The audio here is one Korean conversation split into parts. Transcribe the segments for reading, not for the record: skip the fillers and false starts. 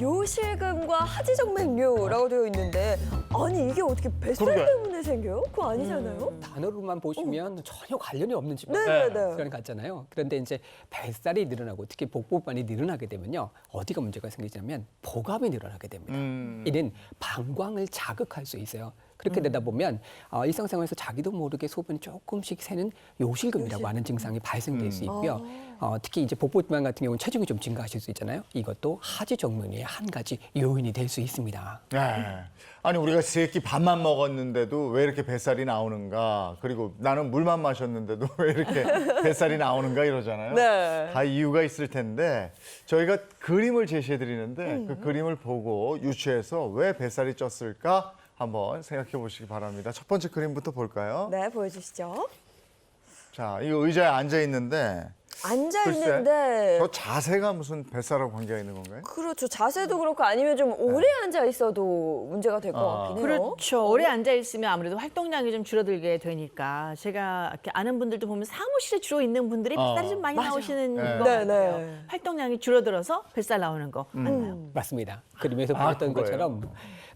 요실금과 하지정맥류라고 되어 있는데 아니 이게 어떻게 뱃살 그러게. 때문에 생겨요? 그거 아니잖아요? 단어로만 보시면 전혀 관련이 없는 네네네. 질환 같잖아요. 그런데 이제 뱃살이 늘어나고 특히 복부만이 늘어나게 되면요. 어디가 문제가 생기냐면 복압이 늘어나게 됩니다. 이는 방광을 자극할 수 있어요. 그렇게 되다 보면 일상생활에서 자기도 모르게 소변이 조금씩 새는 요실금이라고 하는 증상이 발생될 수 있고요. 특히 이제 복부비만 같은 경우는 체중이 좀 증가하실 수 있잖아요. 이것도 하지정맥류의 한 가지 요인이 될 수 있습니다. 네. 아니 우리가 세 끼 밥만 먹었는데도 왜 이렇게 뱃살이 나오는가? 그리고 나는 물만 마셨는데도 왜 이렇게 뱃살이 나오는가 이러잖아요. 네. 다 이유가 있을 텐데 저희가 그림을 제시해 드리는데 그 그림을 보고 유추해서 왜 뱃살이 쪘을까 한번 생각해 보시기 바랍니다. 첫 번째 그림부터 볼까요? 네, 보여주시죠. 자, 이 의자에 앉아 있는데 앉아 있는데 저 자세가 무슨 뱃살하고 관계가 있는 건가요? 그렇죠. 자세도 그렇고 아니면 좀 오래 앉아 있어도 문제가 될 것 같긴 해요. 그렇죠. 오래 앉아 있으면 아무래도 활동량이 좀 줄어들게 되니까 제가 이렇게 아는 분들도 보면 사무실에 주로 있는 분들이 뱃살이 좀 많이 맞아요. 나오시는 네. 것 네, 같아요. 네. 활동량이 줄어들어서 뱃살 나오는 거 맞나요? 맞습니다. 그림에서 보였던 그거예요? 것처럼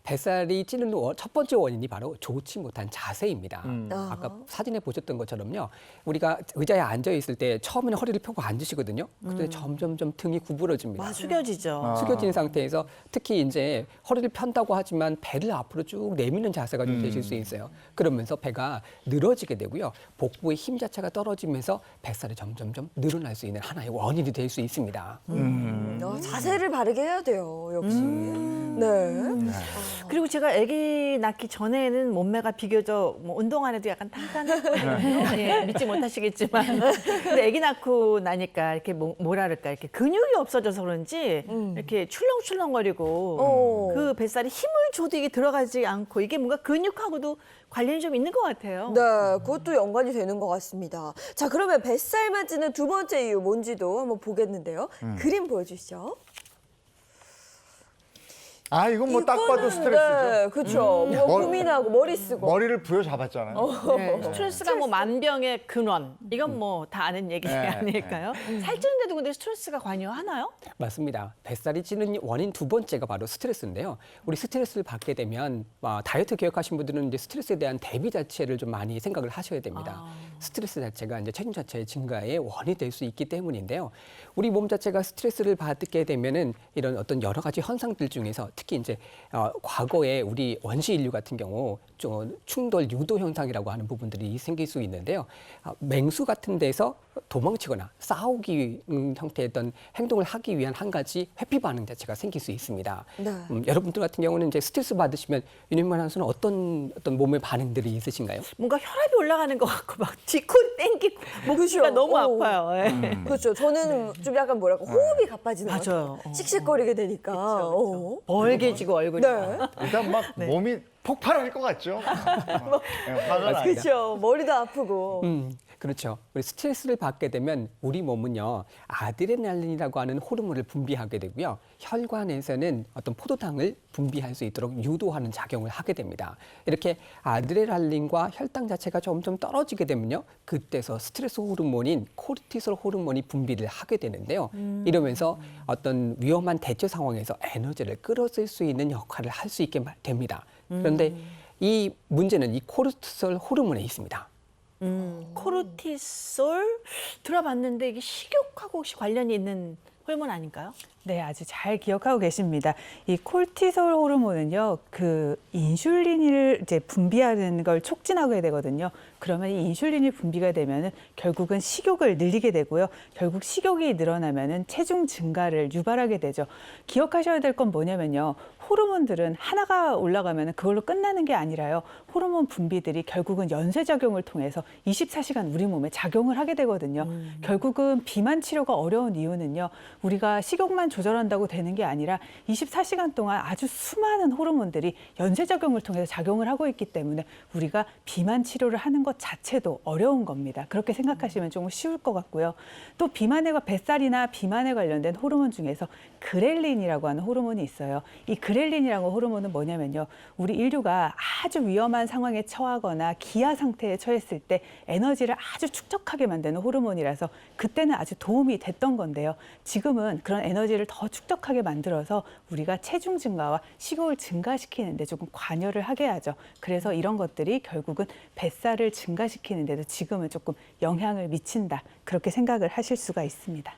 뱃살이 찌는 첫 번째 원인이 바로 좋지 못한 자세입니다. 아까 사진에 보셨던 것처럼요. 우리가 의자에 앉아 있을 때 처음에는 허리를 펴고 앉으시거든요. 그런데 점점점 등이 구부러집니다. 숙여지죠. 숙여진 상태에서 특히 이제 허리를 편다고 하지만 배를 앞으로 쭉 내미는 자세가 좀 되실 수 있어요. 그러면서 배가 늘어지게 되고요. 복부의 힘 자체가 떨어지면서 뱃살이 점점점 늘어날 수 있는 하나의 원인이 될 수 있습니다. 자세를 바르게 해야 돼요, 역시. 네. 그리고 제가 아기 낳기 전에는 몸매가 비교적 뭐 운동 안 해도 약간 탄탄했거든요. 예, 믿지 못하시겠지만. 근데 아기 낳고 나니까 이렇게 뭐랄까 이렇게 근육이 없어져서 그런지 이렇게 출렁출렁거리고 그 뱃살이 힘을 줘도 이게 들어가지 않고 이게 뭔가 근육하고도 관련이 좀 있는 것 같아요. 네, 그것도 연관이 되는 것 같습니다. 자, 그러면 뱃살만 찌는 두 번째 이유 뭔지도 한번 보겠는데요. 그림 보여주시죠. 아, 이건 뭐 딱 봐도 이거는, 스트레스죠. 네, 그렇죠. 뭐 고민하고 머리 쓰고. 머리를 부여잡았잖아요. 네, 스트레스가 뭐 만병의 근원 이건 뭐 다 아는 얘기 네, 아닐까요? 살찌는데도 근데 스트레스가 관여하나요? 맞습니다. 뱃살이 찌는 원인 두 번째가 바로 스트레스인데요. 우리 스트레스를 받게 되면 다이어트 계획하신 분들은 이제 스트레스에 대한 대비 자체를 좀 많이 생각을 하셔야 됩니다. 스트레스 자체가 이제 체중 자체의 증가의 원인이 될 수 있기 때문인데요. 우리 몸 자체가 스트레스를 받게 되면은 이런 어떤 여러 가지 현상들 중에서 특히 이제 과거에 우리 원시 인류 같은 경우 좀 충돌 유도 현상이라고 하는 부분들이 생길 수 있는데요. 맹수 같은 데서 도망치거나 싸우기 형태의 어떤 행동을 하기 위한 한 가지 회피 반응 자체가 생길 수 있습니다. 네. 여러분들 같은 경우는 이제 스트레스 받으시면 윤희만 아나운서는 어떤 몸의 반응들이 있으신가요? 뭔가 혈압이 올라가는 것 같고 막 뒤코 땡기고 목소리가 그죠? 너무 어. 아파요. 예. 그렇죠. 저는 좀 약간 뭐랄까 호흡이 가빠지는 것 맞아요. 같아요. 씩씩거리게 되니까. 벌개지고 얼굴이. 네. 일단 막 몸이 폭발할 것 같죠. 화가 나요. 그렇죠. 머리도 아프고. 그렇죠. 우리 스트레스를 받게 되면 우리 몸은요, 아드레날린이라고 하는 호르몬을 분비하게 되고요. 혈관에서는 어떤 포도당을 분비할 수 있도록 유도하는 작용을 하게 됩니다. 이렇게 아드레날린과 혈당 자체가 점점 떨어지게 되면요. 그때서 스트레스 호르몬인 코르티솔 호르몬이 분비를 하게 되는데요. 이러면서 어떤 위험한 대처 상황에서 에너지를 끌어쓸 수 있는 역할을 할 수 있게 됩니다. 그런데 이 문제는 이 코르티솔 호르몬에 있습니다. 코르티솔 들어봤는데 이게 식욕하고 혹시 관련이 있는 호르몬 아닌가요? 네, 아주 잘 기억하고 계십니다. 이 콜티솔 호르몬은요, 그 인슐린을 이제 분비하는 걸 촉진하게 되거든요. 그러면 이 인슐린이 분비가 되면은 결국은 식욕을 늘리게 되고요. 결국 식욕이 늘어나면은 체중 증가를 유발하게 되죠. 기억하셔야 될 건 뭐냐면요. 호르몬들은 하나가 올라가면 그걸로 끝나는 게 아니라요. 호르몬 분비들이 결국은 연쇄작용을 통해서 24시간 우리 몸에 작용을 하게 되거든요. 결국은 비만 치료가 어려운 이유는요. 우리가 식욕만 조절한다고 되는 게 아니라 24시간 동안 아주 수많은 호르몬들이 연쇄작용을 통해서 작용을 하고 있기 때문에 우리가 비만 치료를 하는 것 자체도 어려운 겁니다. 그렇게 생각하시면 좀 쉬울 것 같고요. 또 비만과 뱃살이나 비만에 관련된 호르몬 중에서 그렐린이라고 하는 호르몬이 있어요. 이 그렐린이라는 호르몬은 뭐냐면요. 우리 인류가 아주 위험한 상황에 처하거나 기아 상태에 처했을 때 에너지를 아주 축적하게 만드는 호르몬이라서 그때는 아주 도움이 됐던 건데요. 지금은 그런 에너지를 단백질을 더 축적하게 만들어서 우리가 체중 증가와 식욕을 증가시키는데 조금 관여를 하게 하죠. 그래서 이런 것들이 결국은 뱃살을 증가시키는데도 지금은 조금 영향을 미친다. 그렇게 생각을 하실 수가 있습니다.